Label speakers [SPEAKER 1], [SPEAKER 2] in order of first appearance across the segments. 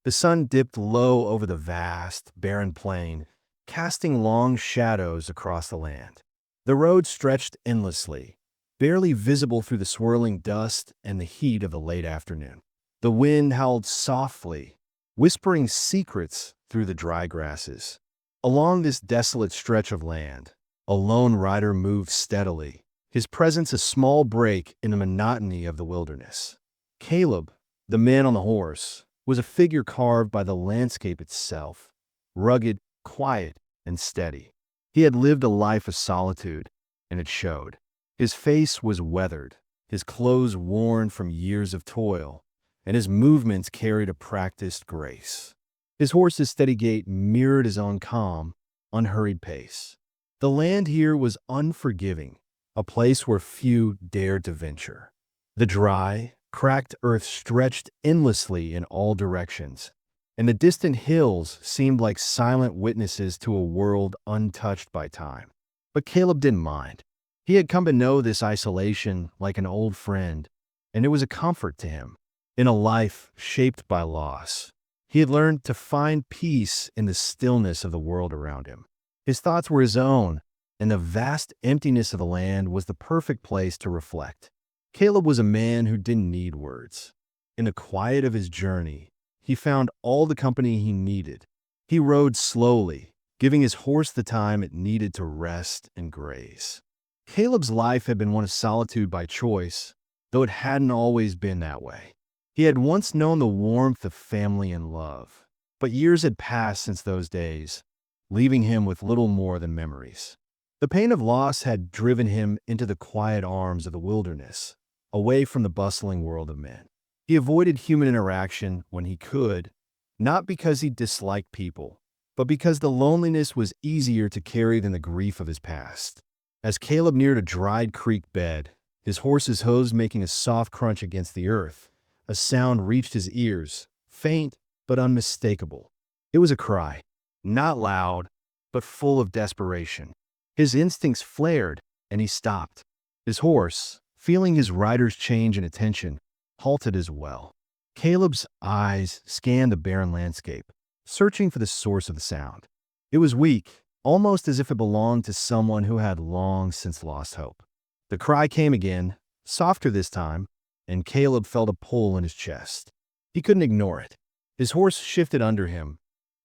[SPEAKER 1] The sun dipped low over the vast, barren plain, casting long shadows across the land. The road stretched endlessly, barely visible through the swirling dust and the heat of the late afternoon. The wind howled softly, whispering secrets through the dry grasses. Along this desolate stretch of land, a lone rider moved steadily, his presence a small break in the monotony of the wilderness. Caleb, the man on the horse, was a figure carved by the landscape itself, rugged, quiet, and steady. He had lived a life of solitude, and it showed. His face was weathered, his clothes worn from years of toil, and his movements carried a practiced grace. His horse's steady gait mirrored his own calm, unhurried pace. The land here was unforgiving, a place where few dared to venture. The dry, cracked earth stretched endlessly in all directions, and the distant hills seemed like silent witnesses to a world untouched by time. But Caleb didn't mind. He had come to know this isolation like an old friend, and it was a comfort to him. In a life shaped by loss, he had learned to find peace in the stillness of the world around him. His thoughts were his own, and the vast emptiness of the land was the perfect place to reflect. Caleb was a man who didn't need words. In the quiet of his journey, he found all the company he needed. He rode slowly, giving his horse the time it needed to rest and graze. Caleb's life had been one of solitude by choice, though it hadn't always been that way. He had once known the warmth of family and love, but years had passed since those days, leaving him with little more than memories. The pain of loss had driven him into the quiet arms of the wilderness, away from the bustling world of men. He avoided human interaction when he could, not because he disliked people, but because the loneliness was easier to carry than the grief of his past. As Caleb neared a dried creek bed, his horse's hooves making a soft crunch against the earth, a sound reached his ears, faint but unmistakable. It was a cry, not loud, but full of desperation. His instincts flared, and he stopped. His horse, feeling his rider's change in attention, halted as well. Caleb's eyes scanned the barren landscape, searching for the source of the sound. It was weak, almost as if it belonged to someone who had long since lost hope. The cry came again, softer this time, and Caleb felt a pull in his chest. He couldn't ignore it. His horse shifted under him,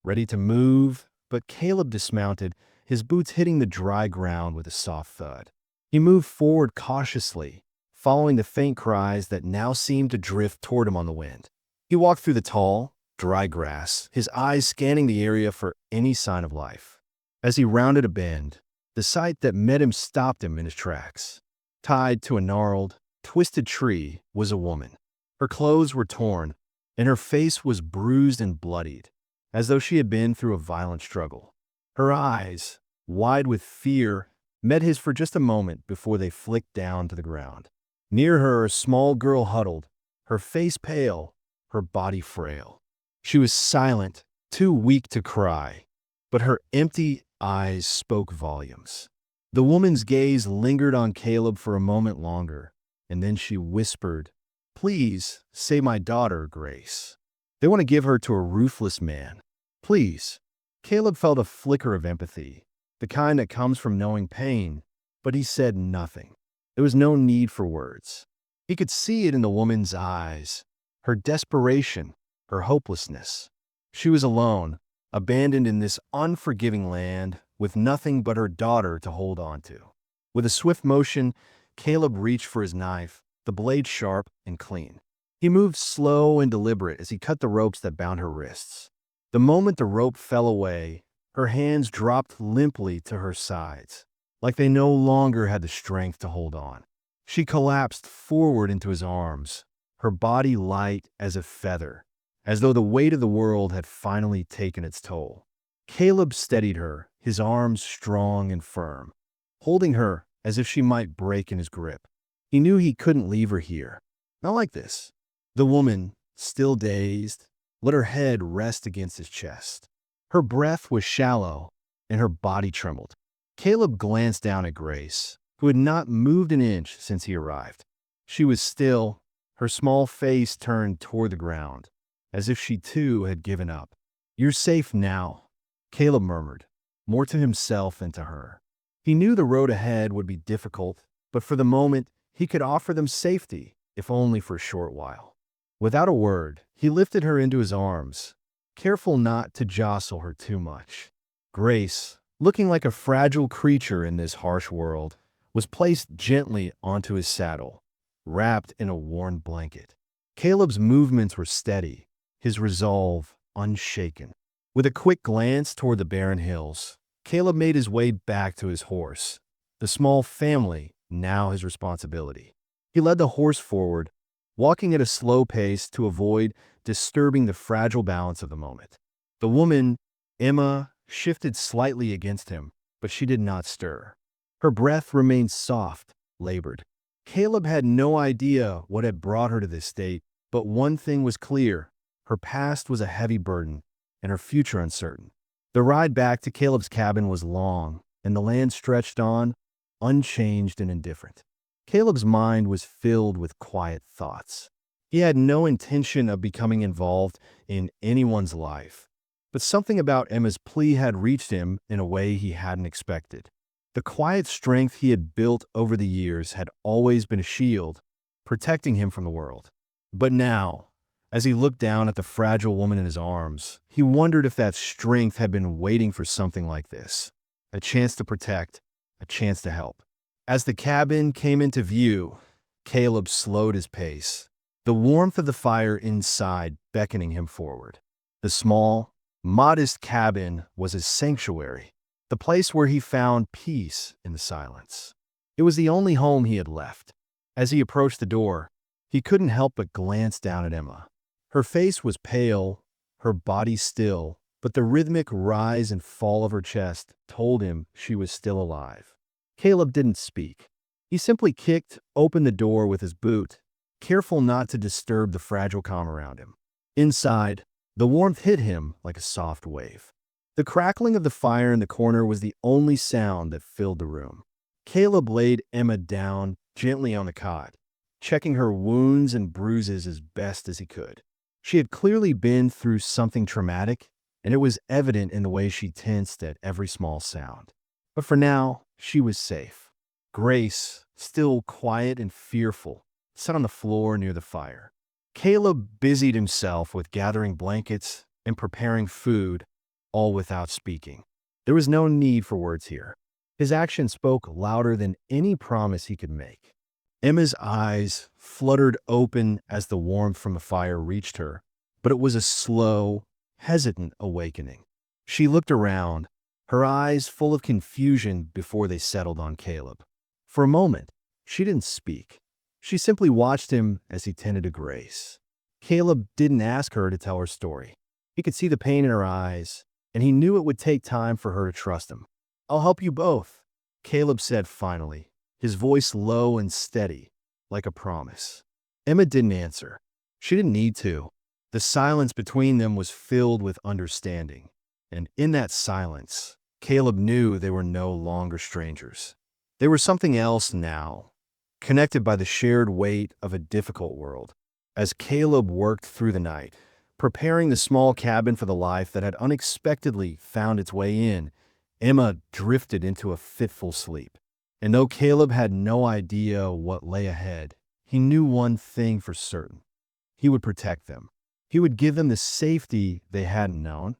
[SPEAKER 1] ready to move, but Caleb dismounted, his boots hitting the dry ground with a soft thud. He moved forward cautiously, following the faint cries that now seemed to drift toward him on the wind. He walked through the tall, dry grass, his eyes scanning the area for any sign of life. As he rounded a bend, the sight that met him stopped him in his tracks. Tied to a gnarled, twisted tree was a woman. Her clothes were torn, and her face was bruised and bloodied, as though she had been through a violent struggle. Her eyes, wide with fear, met his for just a moment before they flicked down to the ground. Near her, a small girl huddled, her face pale, her body frail. She was silent, too weak to cry, but her empty eyes spoke volumes. The woman's gaze lingered on Caleb for a moment longer, and then she whispered, "Please, save my daughter, Grace. They want to give her to a ruthless man. Please." Caleb felt a flicker of empathy, the kind that comes from knowing pain, but he said nothing. There was no need for words. He could see it in the woman's eyes, her desperation, her hopelessness. She was alone, abandoned in this unforgiving land, with nothing but her daughter to hold on to. With a swift motion, Caleb reached for his knife, the blade sharp and clean. He moved slow and deliberate as he cut the ropes that bound her wrists. The moment the rope fell away, her hands dropped limply to her sides, like they no longer had the strength to hold on. She collapsed forward into his arms, her body light as a feather, as though the weight of the world had finally taken its toll. Caleb steadied her, his arms strong and firm, holding her as if she might break in his grip. He knew he couldn't leave her here. Not like this. The woman, still dazed, let her head rest against his chest. Her breath was shallow, and her body trembled. Caleb glanced down at Grace, who had not moved an inch since he arrived. She was still, her small face turned toward the ground, as if she too had given up. "You're safe now," Caleb murmured, more to himself than to her. He knew the road ahead would be difficult, but for the moment, he could offer them safety, if only for a short while. Without a word, he lifted her into his arms, careful not to jostle her too much. Grace, looking like a fragile creature in this harsh world, was placed gently onto his saddle, wrapped in a worn blanket. Caleb's movements were steady, his resolve unshaken. With a quick glance toward the barren hills, Caleb made his way back to his horse, the small family now his responsibility. He led the horse forward, walking at a slow pace to avoid disturbing the fragile balance of the moment. The woman, Emma, shifted slightly against him, but she did not stir. Her breath remained soft, labored. Caleb had no idea what had brought her to this state, but one thing was clear: her past was a heavy burden, and her future uncertain. The ride back to Caleb's cabin was long, and the land stretched on, unchanged and indifferent. Caleb's mind was filled with quiet thoughts. He had no intention of becoming involved in anyone's life, but something about Emma's plea had reached him in a way he hadn't expected. The quiet strength he had built over the years had always been a shield, protecting him from the world. But now, as he looked down at the fragile woman in his arms, he wondered if that strength had been waiting for something like this. A chance to protect, a chance to help. As the cabin came into view, Caleb slowed his pace, the warmth of the fire inside beckoning him forward. The small, modest cabin was his sanctuary, the place where he found peace in the silence. It was the only home he had left. As he approached the door, he couldn't help but glance down at Emma. Her face was pale, her body still, but the rhythmic rise and fall of her chest told him she was still alive. Caleb didn't speak. He simply kicked open the door with his boot, careful not to disturb the fragile calm around him. Inside, the warmth hit him like a soft wave. The crackling of the fire in the corner was the only sound that filled the room. Caleb laid Emma down gently on the cot, checking her wounds and bruises as best as he could. She had clearly been through something traumatic, and it was evident in the way she tensed at every small sound. But for now, she was safe. Grace, still quiet and fearful, sat on the floor near the fire. Caleb busied himself with gathering blankets and preparing food, all without speaking. There was no need for words here. His action spoke louder than any promise he could make. Emma's eyes fluttered open as the warmth from the fire reached her, but it was a slow, hesitant awakening. She looked around, her eyes full of confusion before they settled on Caleb. For a moment, she didn't speak. She simply watched him as he tended to Grace. Caleb didn't ask her to tell her story. He could see the pain in her eyes, and he knew it would take time for her to trust him. "I'll help you both," Caleb said finally, his voice low and steady, like a promise. Emma didn't answer. She didn't need to. The silence between them was filled with understanding, and in that silence, Caleb knew they were no longer strangers. They were something else now, connected by the shared weight of a difficult world. As Caleb worked through the night, preparing the small cabin for the life that had unexpectedly found its way in, Emma drifted into a fitful sleep. And though Caleb had no idea what lay ahead, he knew one thing for certain: he would protect them. He would give them the safety they hadn't known,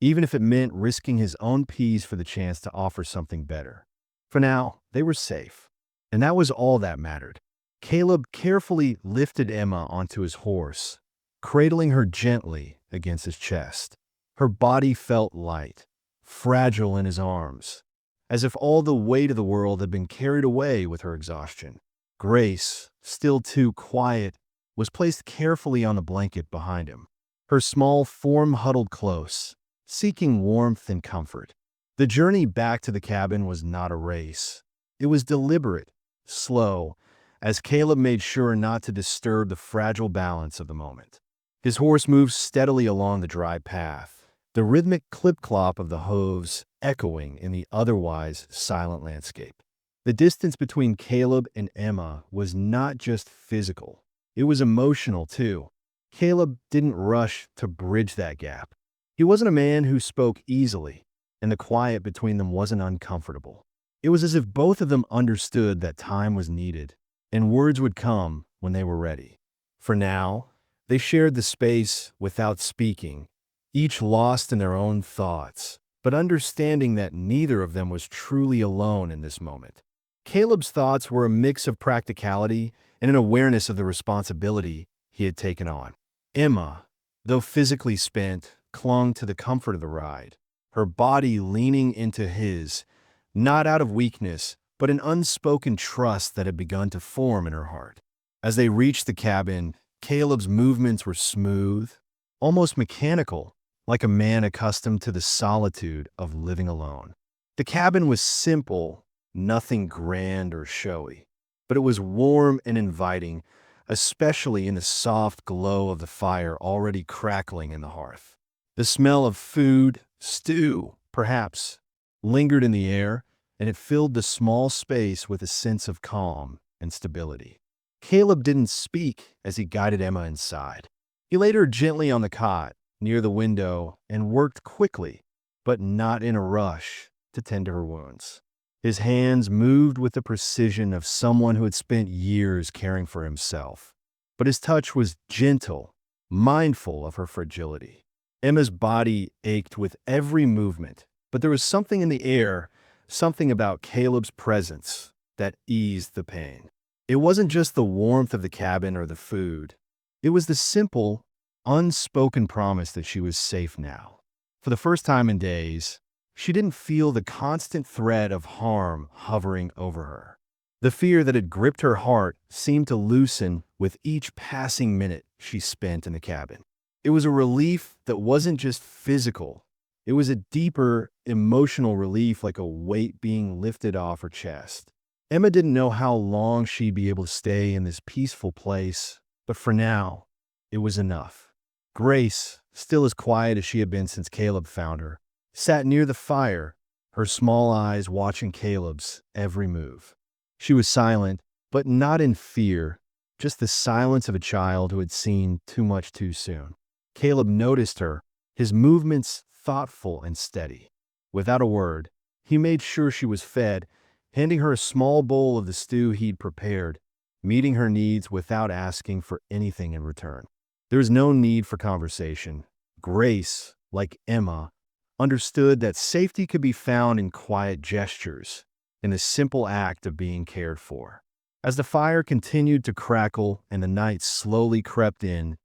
[SPEAKER 1] even if it meant risking his own peace for the chance to offer something better. For now, they were safe, and that was all that mattered. Caleb carefully lifted Emma onto his horse, cradling her gently against his chest. Her body felt light, fragile in his arms, as if all the weight of the world had been carried away with her exhaustion. Grace, still too quiet, was placed carefully on the blanket behind him, her small form huddled close, seeking warmth and comfort. The journey back to the cabin was not a race. It was deliberate, slow, as Caleb made sure not to disturb the fragile balance of the moment. His horse moved steadily along the dry path, the rhythmic clip-clop of the hooves echoing in the otherwise silent landscape. The distance between Caleb and Emma was not just physical. It was emotional, too. Caleb didn't rush to bridge that gap. He wasn't a man who spoke easily, and the quiet between them wasn't uncomfortable. It was as if both of them understood that time was needed, and words would come when they were ready. For now, they shared the space without speaking, each lost in their own thoughts, but understanding that neither of them was truly alone in this moment. Caleb's thoughts were a mix of practicality and an awareness of the responsibility he had taken on. Emma, though physically spent, clung to the comfort of the ride, her body leaning into his, not out of weakness, but an unspoken trust that had begun to form in her heart. As they reached the cabin, Caleb's movements were smooth, almost mechanical, like a man accustomed to the solitude of living alone. The cabin was simple, nothing grand or showy, but it was warm and inviting, especially in the soft glow of the fire already crackling in the hearth. The smell of food, stew, perhaps, lingered in the air, and it filled the small space with a sense of calm and stability. Caleb didn't speak as he guided Emma inside. He laid her gently on the cot, near the window, and worked quickly, but not in a rush, to tend to her wounds. His hands moved with the precision of someone who had spent years caring for himself, but his touch was gentle, mindful of her fragility. Emma's body ached with every movement, but there was something in the air, something about Caleb's presence, that eased the pain. It wasn't just the warmth of the cabin or the food. It was the simple, unspoken promise that she was safe now. For the first time in days, she didn't feel the constant threat of harm hovering over her. The fear that had gripped her heart seemed to loosen with each passing minute she spent in the cabin. It was a relief that wasn't just physical. It was a deeper, emotional relief, like a weight being lifted off her chest. Emma didn't know how long she'd be able to stay in this peaceful place, but for now, it was enough. Grace, still as quiet as she had been since Caleb found her, sat near the fire, her small eyes watching Caleb's every move. She was silent, but not in fear, just the silence of a child who had seen too much too soon. Caleb noticed her, his movements thoughtful and steady. Without a word, he made sure she was fed, handing her a small bowl of the stew he'd prepared, meeting her needs without asking for anything in return. There was no need for conversation. Grace, like Emma, understood that safety could be found in quiet gestures, in the simple act of being cared for. As the fire continued to crackle and the night slowly crept in,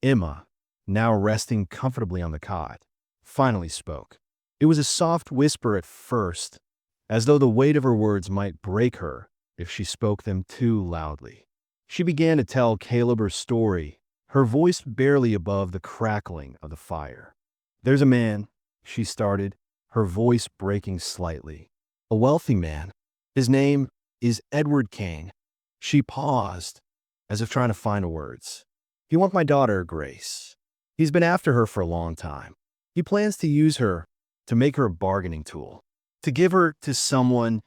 [SPEAKER 1] Emma, now resting comfortably on the cot, finally spoke. It was a soft whisper at first, as though the weight of her words might break her if she spoke them too loudly. She began to tell Caleb her story, her voice barely above the crackling of the fire. "There's a man," she started, her voice breaking slightly. "A wealthy man. His name is Edward Kane." She paused, as if trying to find words. "He wants my daughter, Grace. He's been after her for a long time. He plans to use her to make her a bargaining tool, to give her to someone,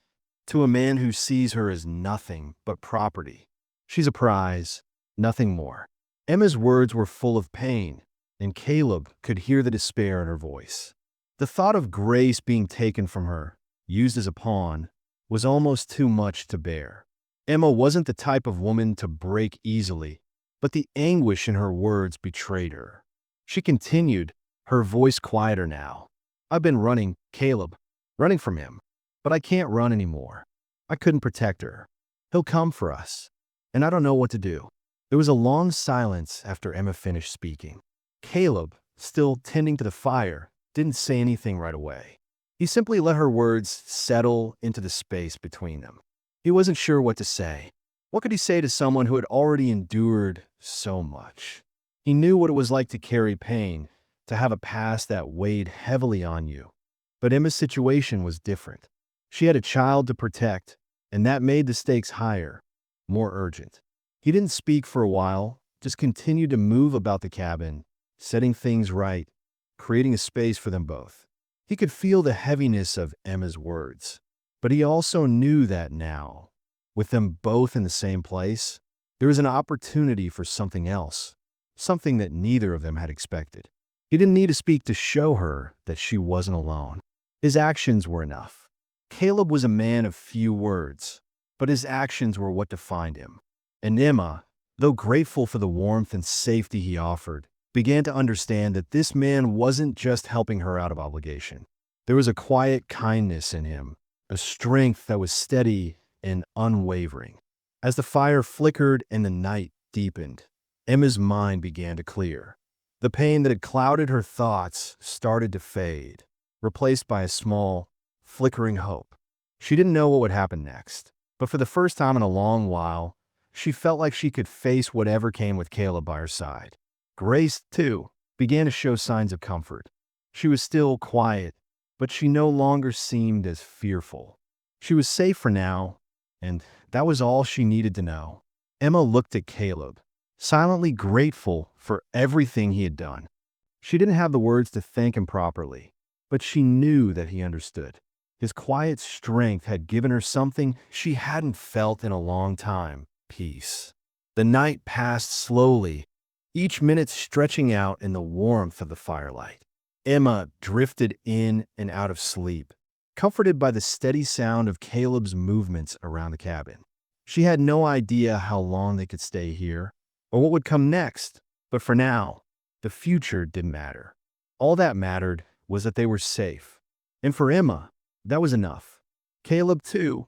[SPEAKER 1] to a man who sees her as nothing but property. She's a prize, nothing more." Emma's words were full of pain, and Caleb could hear the despair in her voice. The thought of Grace being taken from her, used as a pawn, was almost too much to bear. Emma wasn't the type of woman to break easily, but the anguish in her words betrayed her. She continued, her voice quieter now. "I've been running, Caleb, running from him, but I can't run anymore. I couldn't protect her. He'll come for us, and I don't know what to do." There was a long silence after Emma finished speaking. Caleb, still tending to the fire, didn't say anything right away. He simply let her words settle into the space between them. He wasn't sure what to say. What could he say to someone who had already endured so much? He knew what it was like to carry pain, to have a past that weighed heavily on you. But Emma's situation was different. She had a child to protect, and that made the stakes higher, more urgent. He didn't speak for a while, just continued to move about the cabin, setting things right, creating a space for them both. He could feel the heaviness of Emma's words, but he also knew that now, with them both in the same place, there was an opportunity for something else, something that neither of them had expected. He didn't need to speak to show her that she wasn't alone. His actions were enough. Caleb was a man of few words, but his actions were what defined him. And Emma, though grateful for the warmth and safety he offered, began to understand that this man wasn't just helping her out of obligation. There was a quiet kindness in him, a strength that was steady and unwavering. As the fire flickered and the night deepened, Emma's mind began to clear. The pain that had clouded her thoughts started to fade, replaced by a small, flickering hope. She didn't know what would happen next, but for the first time in a long while, she felt like she could face whatever came with Caleb by her side. Grace, too, began to show signs of comfort. She was still quiet, but she no longer seemed as fearful. She was safe for now, and that was all she needed to know. Emma looked at Caleb, silently grateful for everything he had done. She didn't have the words to thank him properly, but she knew that he understood. His quiet strength had given her something she hadn't felt in a long time: peace. The night passed slowly, each minute stretching out in the warmth of the firelight. Emma drifted in and out of sleep, comforted by the steady sound of Caleb's movements around the cabin. She had no idea how long they could stay here, or what would come next, but for now, the future didn't matter. All that mattered was that they were safe. And for Emma, that was enough. Caleb, too,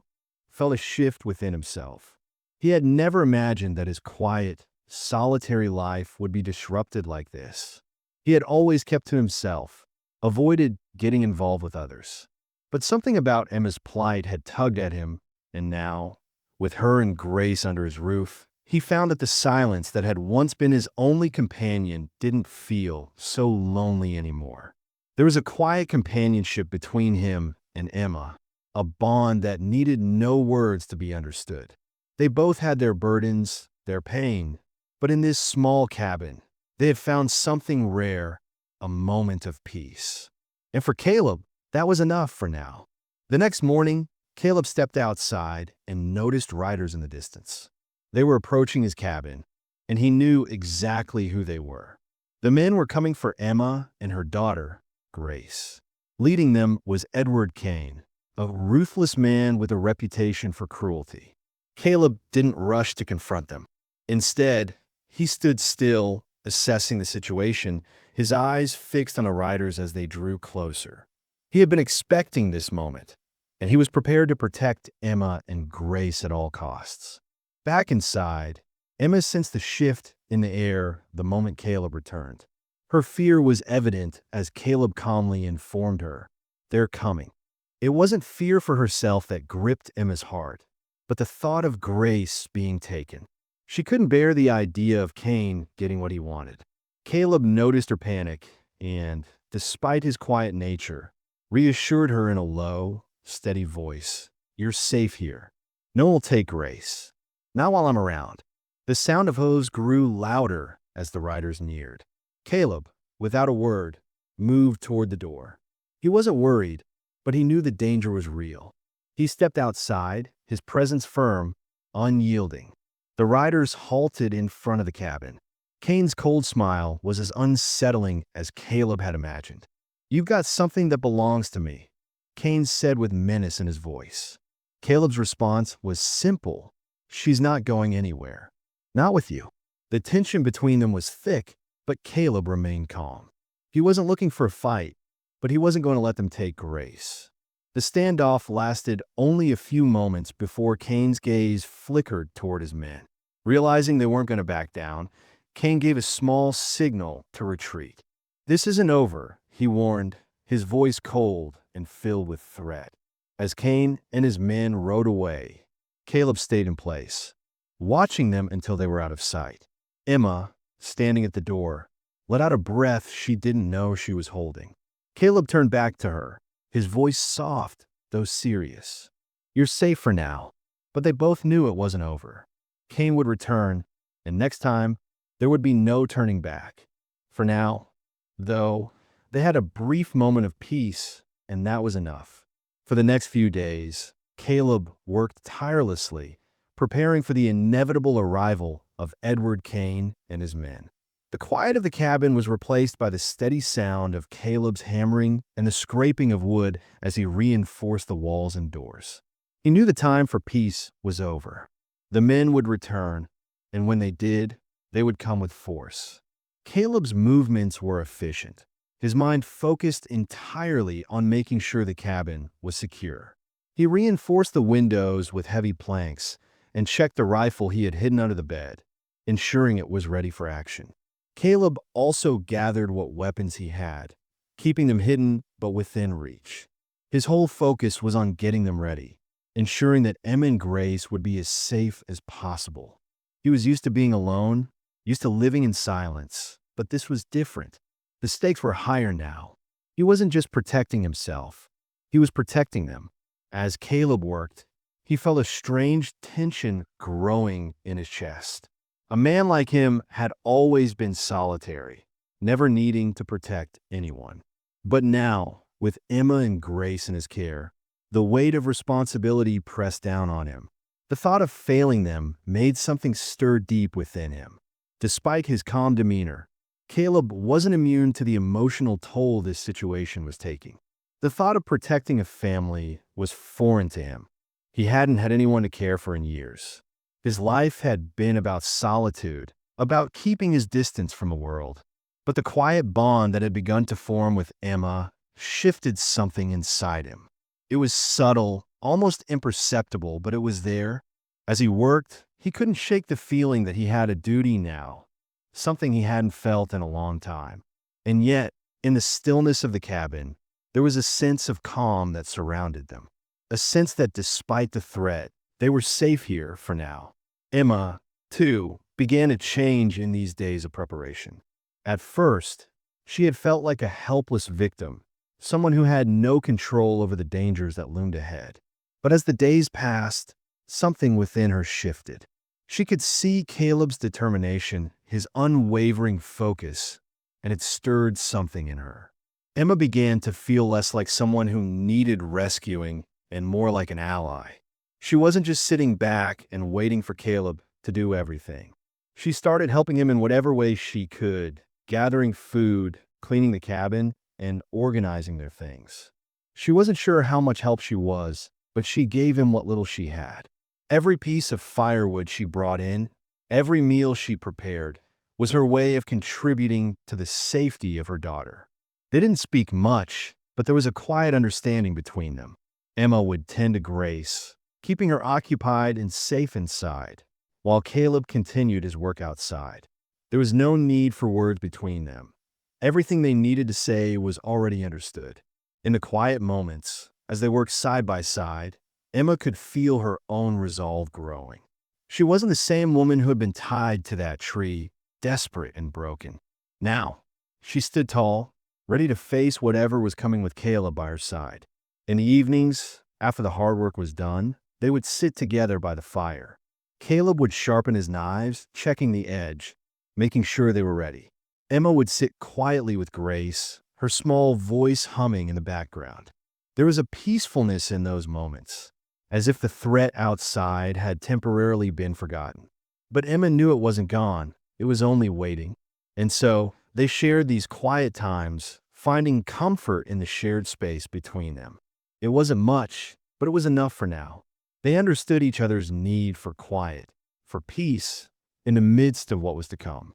[SPEAKER 1] felt a shift within himself. He had never imagined that his quiet, solitary life would be disrupted like this. He had always kept to himself, avoided getting involved with others. But something about Emma's plight had tugged at him, and now, with her and Grace under his roof, he found that the silence that had once been his only companion didn't feel so lonely anymore. There was a quiet companionship between him and Emma, a bond that needed no words to be understood. They both had their burdens, their pain, but in this small cabin, they had found something rare, a moment of peace. And for Caleb, that was enough for now. The next morning, Caleb stepped outside and noticed riders in the distance. They were approaching his cabin, and he knew exactly who they were. The men were coming for Emma and her daughter, Grace. Leading them was Edward Kane, a ruthless man with a reputation for cruelty. Caleb didn't rush to confront them. Instead, he stood still, assessing the situation, his eyes fixed on the riders as they drew closer. He had been expecting this moment, and he was prepared to protect Emma and Grace at all costs. Back inside, Emma sensed the shift in the air the moment Caleb returned. Her fear was evident as Caleb calmly informed her, "They're coming." It wasn't fear for herself that gripped Emma's heart, but the thought of Grace being taken. She couldn't bear the idea of Kane getting what he wanted. Caleb noticed her panic and, despite his quiet nature, reassured her in a low, steady voice, "You're safe here. No one will take Grace. Not while I'm around." The sound of hooves grew louder as the riders neared. Caleb, without a word, moved toward the door. He wasn't worried, but he knew the danger was real. He stepped outside, his presence firm, unyielding. The riders halted in front of the cabin. Kane's cold smile was as unsettling as Caleb had imagined. "You've got something that belongs to me," Kane said with menace in his voice. Caleb's response was simple. "She's not going anywhere. Not with you." The tension between them was thick, but Caleb remained calm. He wasn't looking for a fight, but he wasn't going to let them take Grace. The standoff lasted only a few moments before Kane's gaze flickered toward his men. Realizing they weren't going to back down, Kane gave a small signal to retreat. "This isn't over," he warned, his voice cold and filled with threat. As Kane and his men rode away, Caleb stayed in place, watching them until they were out of sight. Emma, standing at the door, let out a breath she didn't know she was holding. Caleb turned back to her, his voice soft, though serious. "You're safe for now." But they both knew it wasn't over. Kane would return, and next time, there would be no turning back. For now, though, they had a brief moment of peace, and that was enough. For the next few days, Caleb worked tirelessly, preparing for the inevitable arrival of Edward Kane and his men. The quiet of the cabin was replaced by the steady sound of Caleb's hammering and the scraping of wood as he reinforced the walls and doors. He knew the time for peace was over. The men would return, and when they did, they would come with force. Caleb's movements were efficient. His mind focused entirely on making sure the cabin was secure. He reinforced the windows with heavy planks and checked the rifle he had hidden under the bed, ensuring it was ready for action. Caleb also gathered what weapons he had, keeping them hidden but within reach. His whole focus was on getting them ready, ensuring that Emma and Grace would be as safe as possible. He was used to being alone, used to living in silence, but this was different. The stakes were higher now. He wasn't just protecting himself, he was protecting them. As Caleb worked, he felt a strange tension growing in his chest. A man like him had always been solitary, never needing to protect anyone. But now, with Emma and Grace in his care, the weight of responsibility pressed down on him. The thought of failing them made something stir deep within him. Despite his calm demeanor, Caleb wasn't immune to the emotional toll this situation was taking. The thought of protecting a family was foreign to him. He hadn't had anyone to care for in years. His life had been about solitude, about keeping his distance from the world. But the quiet bond that had begun to form with Emma shifted something inside him. It was subtle, almost imperceptible, but it was there. As he worked, he couldn't shake the feeling that he had a duty now, something he hadn't felt in a long time. And yet, in the stillness of the cabin, there was a sense of calm that surrounded them. A sense that despite the threat, they were safe here for now. Emma, too, began to change in these days of preparation. At first, she had felt like a helpless victim, someone who had no control over the dangers that loomed ahead. But as the days passed, something within her shifted. She could see Caleb's determination, his unwavering focus, and it stirred something in her. Emma began to feel less like someone who needed rescuing and more like an ally. She wasn't just sitting back and waiting for Caleb to do everything. She started helping him in whatever way she could, gathering food, cleaning the cabin, and organizing their things. She wasn't sure how much help she was, but she gave him what little she had. Every piece of firewood she brought in, every meal she prepared, was her way of contributing to the safety of her daughter. They didn't speak much, but there was a quiet understanding between them. Emma would tend to Grace, keeping her occupied and safe inside, while Caleb continued his work outside. There was no need for words between them. Everything they needed to say was already understood. In the quiet moments, as they worked side by side, Emma could feel her own resolve growing. She wasn't the same woman who had been tied to that tree, desperate and broken. Now, she stood tall, ready to face whatever was coming with Caleb by her side. In the evenings, after the hard work was done, they would sit together by the fire. Caleb would sharpen his knives, checking the edge, making sure they were ready. Emma would sit quietly with Grace, her small voice humming in the background. There was a peacefulness in those moments, as if the threat outside had temporarily been forgotten. But Emma knew it wasn't gone, it was only waiting. And so, they shared these quiet times, finding comfort in the shared space between them. It wasn't much, but it was enough for now. They understood each other's need for quiet, for peace, in the midst of what was to come.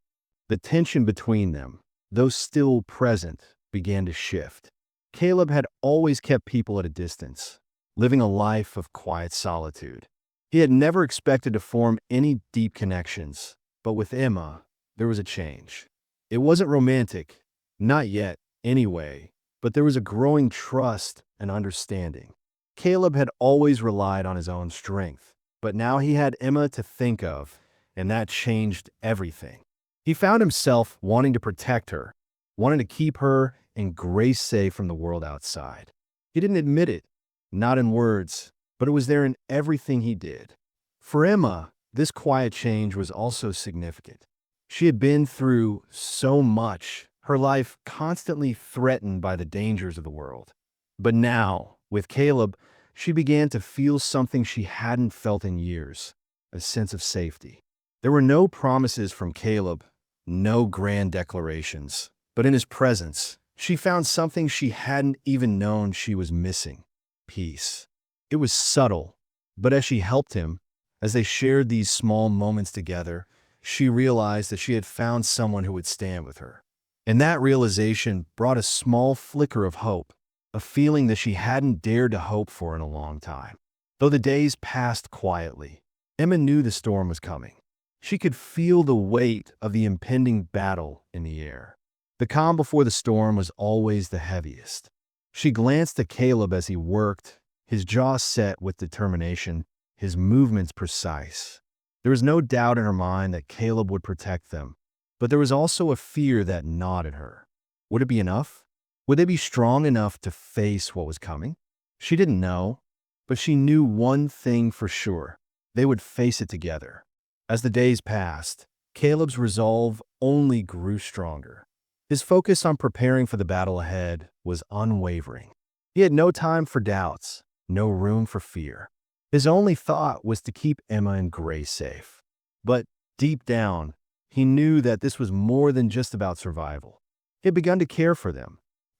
[SPEAKER 1] The tension between them, though still present, began to shift. Caleb had always kept people at a distance, living a life of quiet solitude. He had never expected to form any deep connections, but with Emma, there was a change. It wasn't romantic, not yet, anyway, but there was a growing trust and understanding. Caleb had always relied on his own strength, but now he had Emma to think of, and that changed everything. He found himself wanting to protect her, wanting to keep her and Grace safe from the world outside. He didn't admit it, not in words, but it was there in everything he did. For Emma, this quiet change was also significant. She had been through so much, her life constantly threatened by the dangers of the world. But now, with Caleb, she began to feel something she hadn't felt in years, a sense of safety. There were no promises from Caleb, No grand declarations, but in his presence, she found something she hadn't even known she was missing: peace. It was subtle, but as she helped him, as they shared these small moments together, she realized that she had found someone who would stand with her. And that realization brought a small flicker of hope, a feeling that she hadn't dared to hope for in a long time. Though the days passed quietly, Emma knew the storm was coming. She could feel the weight of the impending battle in the air. The calm before the storm was always the heaviest. She glanced at Caleb as he worked, his jaw set with determination, his movements precise. There was no doubt in her mind that Caleb would protect them, but there was also a fear that gnawed at her. Would it be enough? Would they be strong enough to face what was coming? She didn't know, but she knew one thing for sure: they would face it together. As the days passed, Caleb's resolve only grew stronger. His focus on preparing for the battle ahead was unwavering. He had no time for doubts, no room for fear. His only thought was to keep Emma and Grace safe. But deep down, he knew that this was more than just about survival. He had begun to care for them,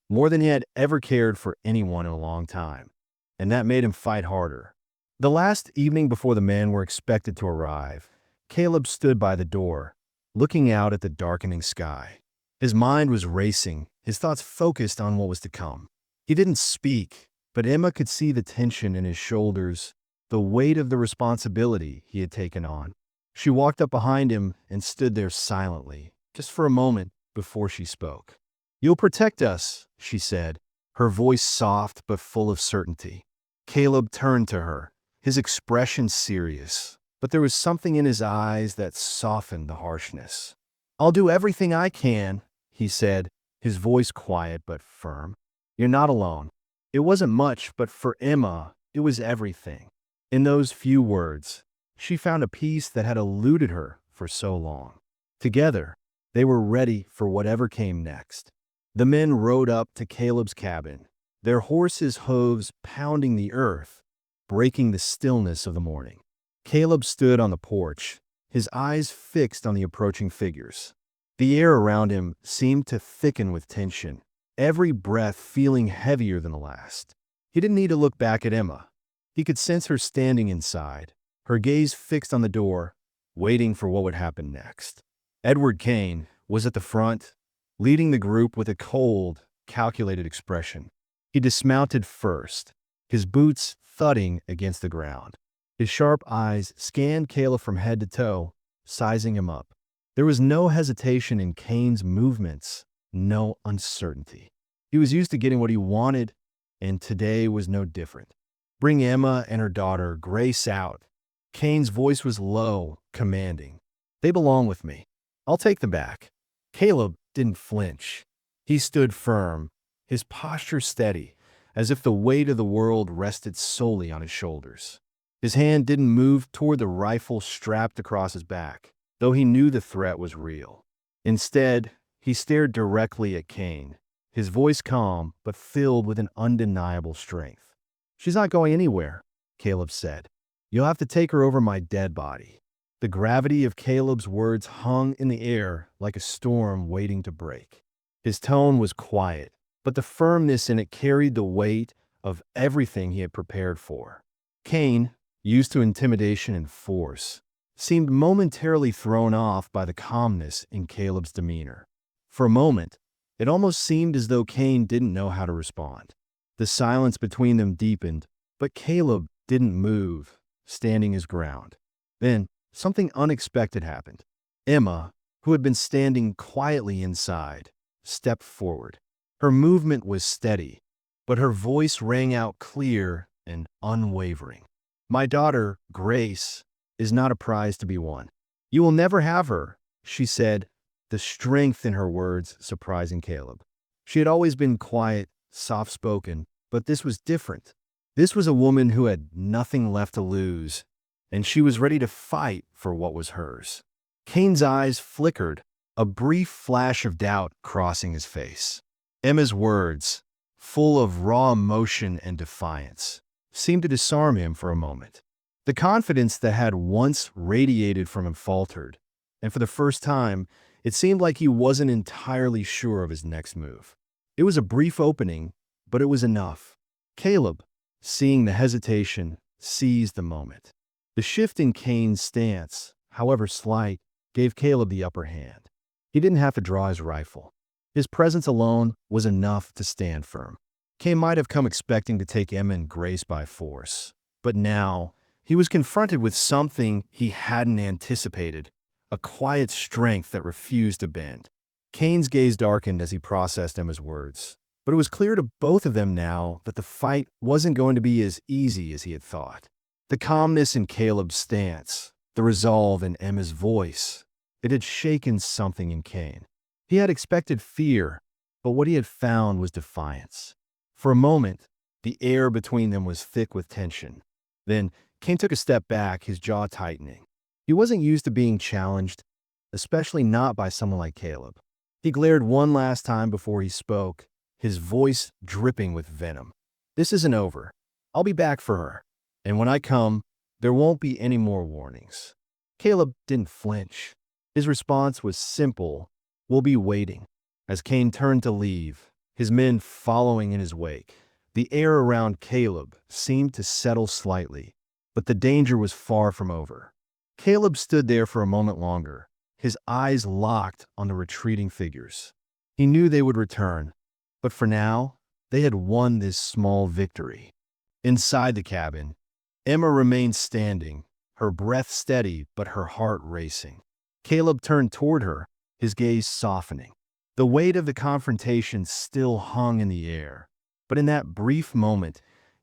[SPEAKER 1] more than he had ever cared for anyone in a long time, and that made him fight harder. The last evening before the men were expected to arrive, Caleb stood by the door, looking out at the darkening sky. His mind was racing, his thoughts focused on what was to come. He didn't speak, but Emma could see the tension in his shoulders, the weight of the responsibility he had taken on. She walked up behind him and stood there silently, just for a moment before she spoke. "You'll protect us," she said, her voice soft but full of certainty. Caleb turned to her, his expression serious, but there was something in his eyes that softened the harshness. "I'll do everything I can," he said, his voice quiet but firm. "You're not alone." It wasn't much, but for Emma, it was everything. In those few words, she found a peace that had eluded her for so long. Together, they were ready for whatever came next. The men rode up to Caleb's cabin, their horses' hooves pounding the earth, breaking the stillness of the morning. Caleb stood on the porch, his eyes fixed on the approaching figures. The air around him seemed to thicken with tension, every breath feeling heavier than the last. He didn't need to look back at Emma. He could sense her standing inside, her gaze fixed on the door, waiting for what would happen next. Edward Kane was at the front, leading the group with a cold, calculated expression. He dismounted first, his boots thudding against the ground. His sharp eyes scanned Caleb from head to toe, sizing him up. There was no hesitation in Kane's movements, no uncertainty. He was used to getting what he wanted, and today was no different. "Bring Emma and her daughter, Grace, out." Kane's voice was low, commanding. "They belong with me. I'll take them back." Caleb didn't flinch. He stood firm, his posture steady, as if the weight of the world rested solely on his shoulders. His hand didn't move toward the rifle strapped across his back, though he knew the threat was real. Instead, he stared directly at Kane, his voice calm but filled with an undeniable strength. "She's not going anywhere," Caleb said. "You'll have to take her over my dead body." The gravity of Caleb's words hung in the air like a storm waiting to break. His tone was quiet, but the firmness in it carried the weight of everything he had prepared for. Kane, used to intimidation and force, seemed momentarily thrown off by the calmness in Caleb's demeanor. For a moment, it almost seemed as though Kane didn't know how to respond. The silence between them deepened, but Caleb didn't move, standing his ground. Then, something unexpected happened. Emma, who had been standing quietly inside, stepped forward. Her movement was steady, but her voice rang out clear and unwavering. "My daughter, Grace, is not a prize to be won. You will never have her," she said, the strength in her words surprising Caleb. She had always been quiet, soft-spoken, but this was different. This was a woman who had nothing left to lose, and she was ready to fight for what was hers. Kane's eyes flickered, a brief flash of doubt crossing his face. Emma's words, full of raw emotion and defiance, seemed to disarm him for a moment. The confidence that had once radiated from him faltered, and for the first time, It seemed like he wasn't entirely sure of his next move. It was a brief opening, but it was enough. Caleb, seeing the hesitation, seized the moment. The shift in Kane's stance, however slight, gave Caleb the upper hand. He didn't have to draw his rifle. His presence alone was enough to stand firm. Kane might have come expecting to take Emma and Grace by force, but now he was confronted with something he hadn't anticipated, a quiet strength that refused to bend. Kane's gaze darkened as he processed Emma's words, but it was clear to both of them now that the fight wasn't going to be as easy as he had thought. The calmness in Caleb's stance, the resolve in Emma's voice, it had shaken something in Kane. He had expected fear, but what he had found was defiance. For a moment, the air between them was thick with tension. Then, Kane took a step back, his jaw tightening. He wasn't used to being challenged, especially not by someone like Caleb. He glared one last time before he spoke, his voice dripping with venom. "This isn't over. I'll be back for her. And when I come, there won't be any more warnings." Caleb didn't flinch. His response was simple: "We'll be waiting." As Kane turned to leave, his men following in his wake, the air around Caleb seemed to settle slightly, but the danger was far from over. Caleb stood there for a moment longer, his eyes locked on the retreating figures. He knew they would return, but for now, they had won this small victory. Inside the cabin, Emma remained standing, her breath steady but her heart racing. Caleb turned toward her, his gaze softening. The weight of the confrontation still hung in the air, but in that brief moment,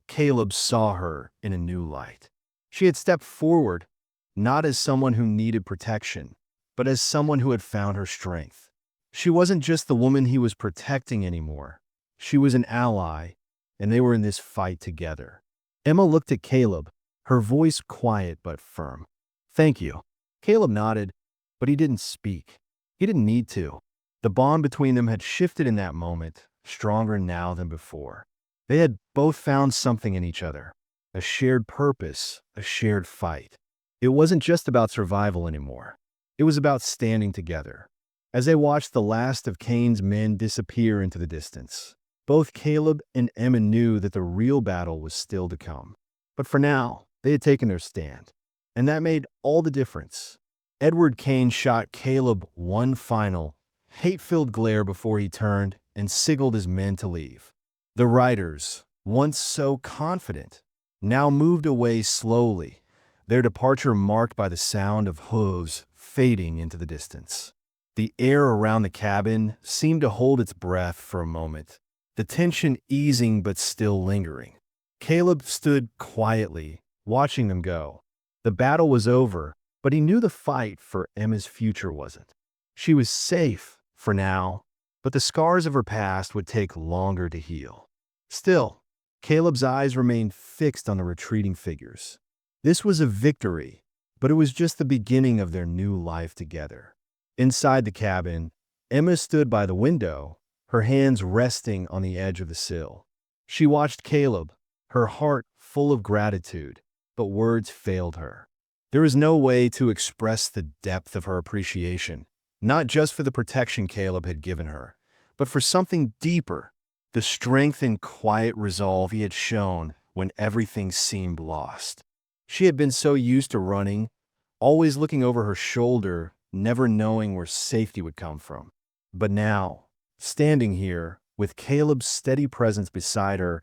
[SPEAKER 1] Caleb saw her in a new light. She had stepped forward, not as someone who needed protection, but as someone who had found her strength. She wasn't just the woman he was protecting anymore. She was an ally, and they were in this fight together. Emma looked at Caleb, her voice quiet but firm. "Thank you." Caleb nodded, but he didn't speak. He didn't need to. The bond between them had shifted in that moment, stronger now than before. They had both found something in each other, a shared purpose, a shared fight. It wasn't just about survival anymore. It was about standing together. As they watched the last of Kane's men disappear into the distance, both Caleb and Emma knew that the real battle was still to come. But for now, they had taken their stand, and that made all the difference. Edward Kane shot Caleb one final, hate-filled glare before he turned and signaled his men to leave. The riders, once so confident, now moved away slowly, their departure marked by the sound of hooves fading into the distance. The air around the cabin seemed to hold its breath for a moment, the tension easing but still lingering. Caleb stood quietly, watching them go. The battle was over, but he knew the fight for Emma's future wasn't. She was safe for now, but the scars of her past would take longer to heal. Still, Caleb's eyes remained fixed on the retreating figures. This was a victory, but it was just the beginning of their new life together. Inside the cabin, Emma stood by the window, her hands resting on the edge of the sill. She watched Caleb, her heart full of gratitude, but words failed her. There was no way to express the depth of her appreciation, not just for the protection Caleb had given her, but for something deeper, the strength and quiet resolve he had shown when everything seemed lost. She had been so used to running, always looking over her shoulder, never knowing where safety would come from. But now, standing here, with Caleb's steady presence beside her,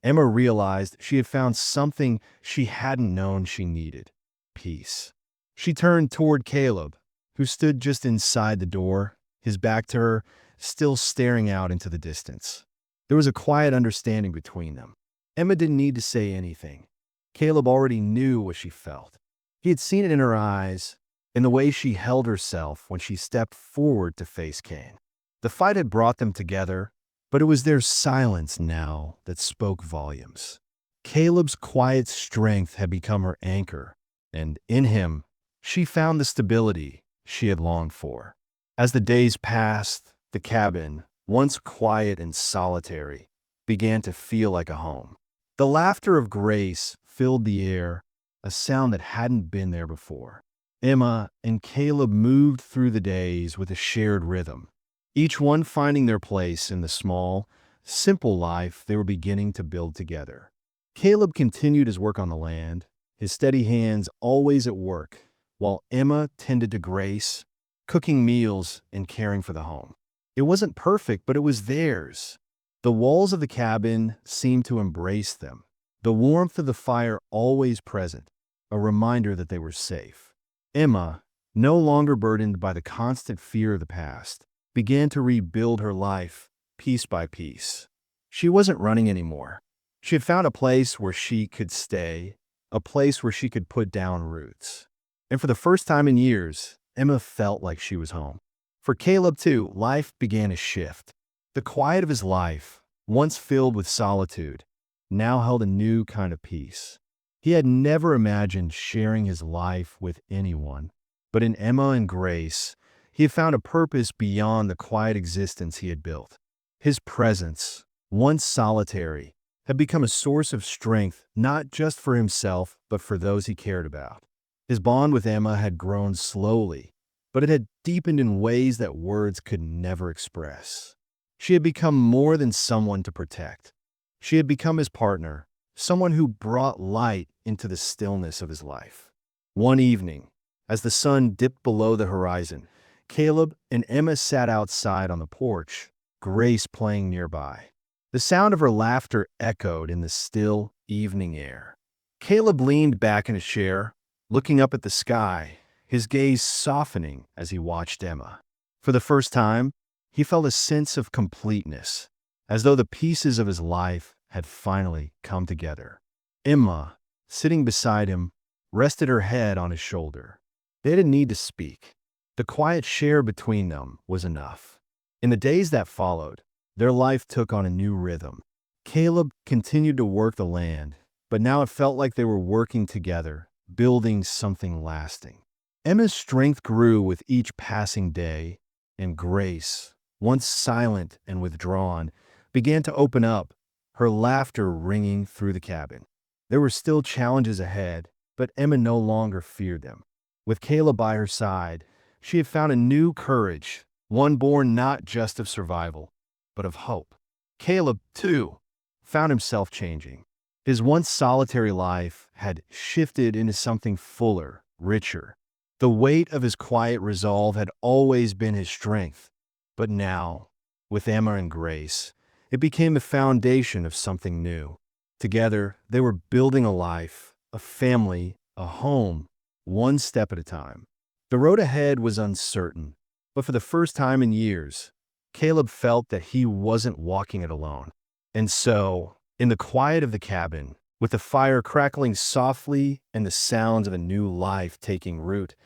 [SPEAKER 1] Emma realized she had found something she hadn't known she needed: peace. She turned toward Caleb, who stood just inside the door, his back to her, still staring out into the distance. There was a quiet understanding between them. Emma didn't need to say anything. Caleb already knew what she felt. He had seen it in her eyes, in the way she held herself when she stepped forward to face Kane. The fight had brought them together, but it was their silence now that spoke volumes. Caleb's quiet strength had become her anchor, and in him, she found the stability she had longed for. As the days passed, the cabin, once quiet and solitary, began to feel like a home. The laughter of Grace filled the air, a sound that hadn't been there before. Emma and Caleb moved through the days with a shared rhythm, each one finding their place in the small, simple life they were beginning to build together. Caleb continued his work on the land, his steady hands always at work, while Emma tended to Grace, cooking meals and caring for the home. It wasn't perfect, but it was theirs. The walls of the cabin seemed to embrace them, the warmth of the fire always present, a reminder that they were safe. Emma, no longer burdened by the constant fear of the past, began to rebuild her life piece by piece. She wasn't running anymore. She had found a place where she could stay, a place where she could put down roots. And for the first time in years, Emma felt like she was home. For Caleb, too, life began to shift. The quiet of his life, once filled with solitude, now held a new kind of peace. He had never imagined sharing his life with anyone, but in Emma and Grace, he had found a purpose beyond the quiet existence he had built. His presence, once solitary, had become a source of strength not just for himself, but for those he cared about. His bond with Emma had grown slowly, but it had deepened in ways that words could never express. She had become more than someone to protect. She had become his partner, someone who brought light into the stillness of his life. One evening, as the sun dipped below the horizon, Caleb and Emma sat outside on the porch, Grace playing nearby. The sound of her laughter echoed in the still evening air. Caleb leaned back in his chair, looking up at the sky, his gaze softening as he watched Emma. For the first time, he felt a sense of completeness, as though the pieces of his life had finally come together. Emma, sitting beside him, rested her head on his shoulder. They didn't need to speak. The quiet share between them was enough. In the days that followed, their life took on a new rhythm. Caleb continued to work the land, but now it felt like they were working together, building something lasting. Emma's strength grew with each passing day, and Grace, once silent and withdrawn, began to open up, her laughter ringing through the cabin. There were still challenges ahead, but Emma no longer feared them. With Caleb by her side, she had found a new courage, one born not just of survival, but of hope. Caleb, too, found himself changing. His once solitary life had shifted into something fuller, richer. The weight of his quiet resolve had always been his strength, but now, with Emma and Grace, it became the foundation of something new. Together, they were building a life, a family, a home, one step at a time. The road ahead was uncertain, but for the first time in years, Caleb felt that he wasn't walking it alone. And so, in the quiet of the cabin, with the fire crackling softly and the sounds of a new life taking root,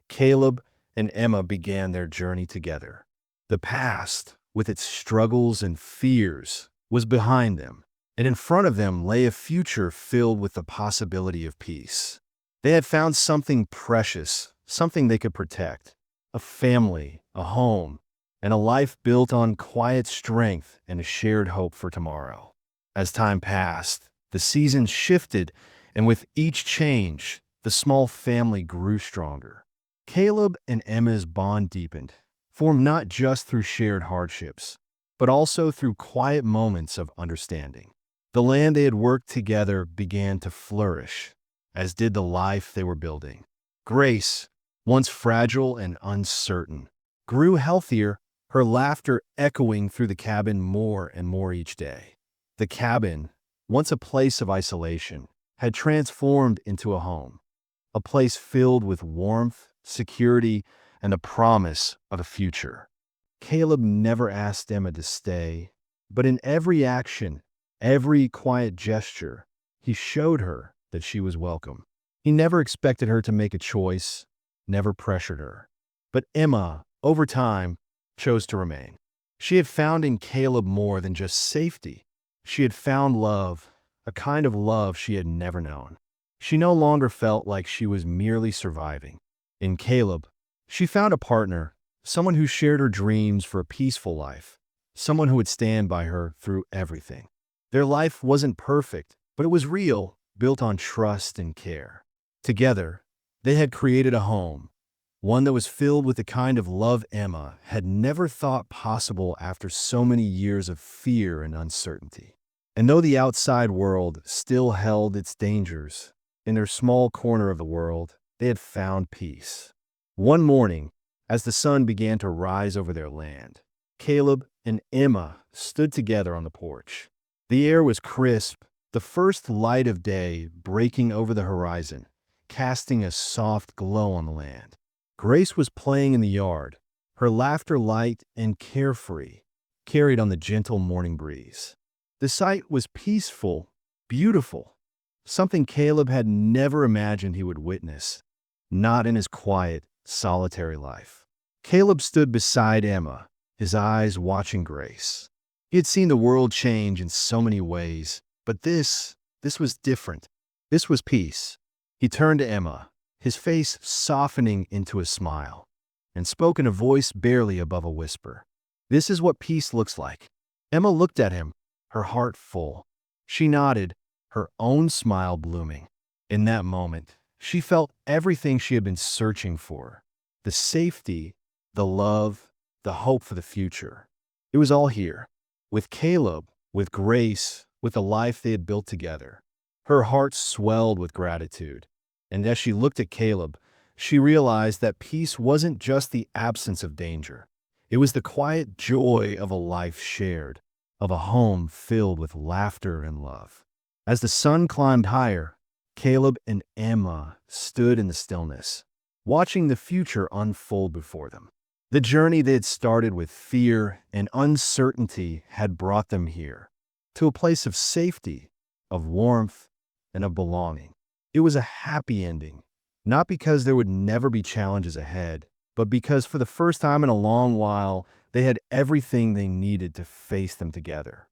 [SPEAKER 1] Caleb and Emma began their journey together. The past, with its struggles and fears, was behind them, and in front of them lay a future filled with the possibility of peace. They had found something precious, something they could protect, a family, a home, and a life built on quiet strength and a shared hope for tomorrow. As time passed, the seasons shifted, and with each change, the small family grew stronger. Caleb and Emma's bond deepened, formed not just through shared hardships, but also through quiet moments of understanding. The land they had worked together began to flourish, as did the life they were building. Grace, once fragile and uncertain, grew healthier, her laughter echoing through the cabin more and more each day. The cabin, once a place of isolation, had transformed into a home, a place filled with warmth, security, and the promise of a future. Caleb never asked Emma to stay, but in every action, every quiet gesture, he showed her that she was welcome. He never expected her to make a choice, never pressured her. But Emma, over time, chose to remain. She had found in Caleb more than just safety. She had found love, a kind of love she had never known. She no longer felt like she was merely surviving. In Caleb, she found a partner, someone who shared her dreams for a peaceful life, someone who would stand by her through everything. Their life wasn't perfect, but it was real, built on trust and care. Together, they had created a home, one that was filled with the kind of love Emma had never thought possible after so many years of fear and uncertainty. And though the outside world still held its dangers, in their small corner of the world, they had found peace. One morning, as the sun began to rise over their land, Caleb and Emma stood together on the porch. The air was crisp, the first light of day breaking over the horizon, casting a soft glow on the land. Grace was playing in the yard, her laughter light and carefree, carried on the gentle morning breeze. The sight was peaceful, beautiful, something Caleb had never imagined he would witness, not in his quiet, solitary life. Caleb stood beside Emma, his eyes watching Grace. He had seen the world change in so many ways, but this was different. This was peace. He turned to Emma, his face softening into a smile, and spoke in a voice barely above a whisper. "This is what peace looks like." Emma looked at him, her heart full. She nodded, her own smile blooming. In that moment, she felt everything she had been searching for: the safety, the love, the hope for the future. It was all here, with Caleb, with Grace, with the life they had built together. Her heart swelled with gratitude, and as she looked at Caleb, she realized that peace wasn't just the absence of danger. It was the quiet joy of a life shared, of a home filled with laughter and love. As the sun climbed higher, Caleb and Emma stood in the stillness, watching the future unfold before them. The journey they had started with fear and uncertainty had brought them here, to a place of safety, of warmth, and of belonging. It was a happy ending, not because there would never be challenges ahead, but because for the first time in a long while, they had everything they needed to face them together.